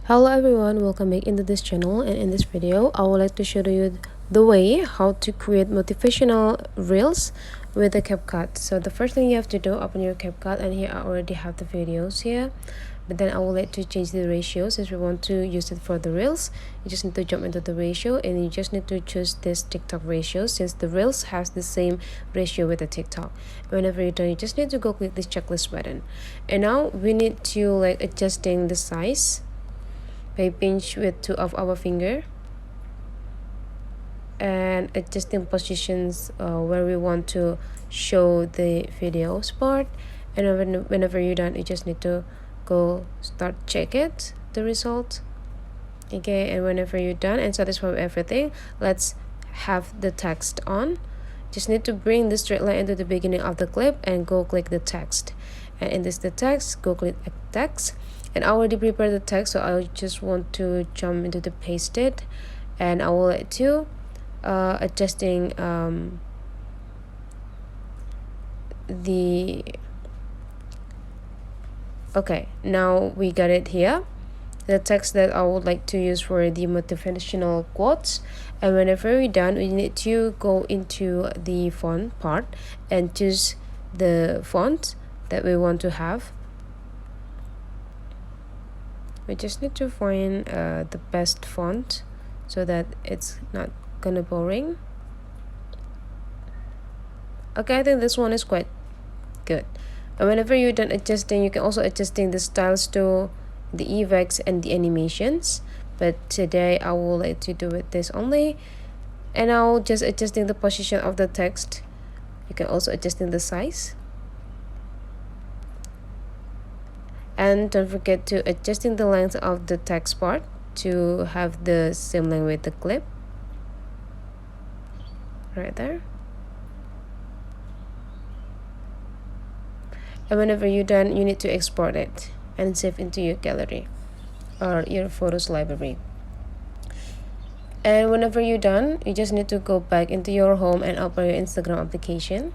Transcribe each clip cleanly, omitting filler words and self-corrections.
Hello everyone, welcome back into this channel, and in this video I would like to show you the way how to create motivational reels with the CapCut. So the first thing you have to do, open your CapCut, and here I already have the videos here, but then I would like to change the ratio. Since we want to use it for the reels, you just need to jump into the ratio and you just need to choose this TikTok ratio, since the reels has the same ratio with the TikTok. Whenever you're done, you just need to go click this checklist button, and now we need to adjusting the size by pinch with two of our finger and adjusting positions where we want to show the videos part. And whenever you're done, you just need to go start check it the result. Okay, and whenever you're done and satisfied with everything, let's have the text on. Just need to bring the straight line into the beginning of the clip and go click the text, and in this the text, go click text. And I already prepared the text, so I just want to jump into the paste it, and I will let you adjusting the okay, now we got it here, the text that I would like to use for the motivational quotes. And whenever we're done, we need to go into the font part and choose the font that we want to have. We just need to find the best font so that it's not gonna boring. Okay, I think this one is quite good. And whenever you're done adjusting, you can also adjusting the styles to the effects and the animations, but today I will like to do it this only. And I'll just adjusting the position of the text. You can also adjusting the size, and don't forget to adjusting the length of the text part to have the same length with the clip right there. And whenever you're done, you need to export it and save into your gallery or your photos library. And whenever you're done, you just need to go back into your home and open your Instagram application.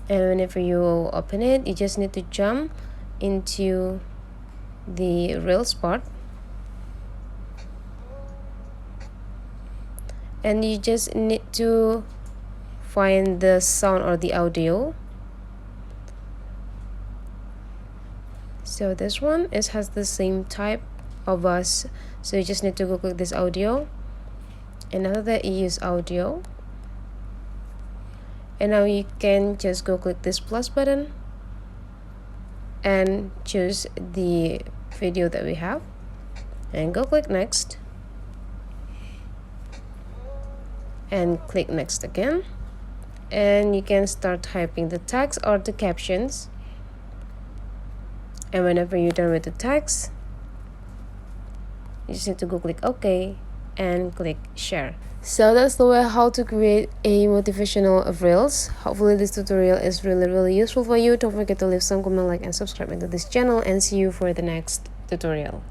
And whenever you open it, you just need to jump into the Reels part, and you just need to find the sound or the audio. So this one has the same type of us, so you just need to go click this audio, and after that you use audio. And now you can just go click this plus button and choose the video that we have and go click next and click next again, and you can start typing the text or the captions. And whenever you're done with the text, you just need to go click OK and click share. So that's the way how to create a motivational reels. Hopefully this tutorial is really useful for you. Don't forget to leave some comment, like, and subscribe into this channel, and see you for the next tutorial.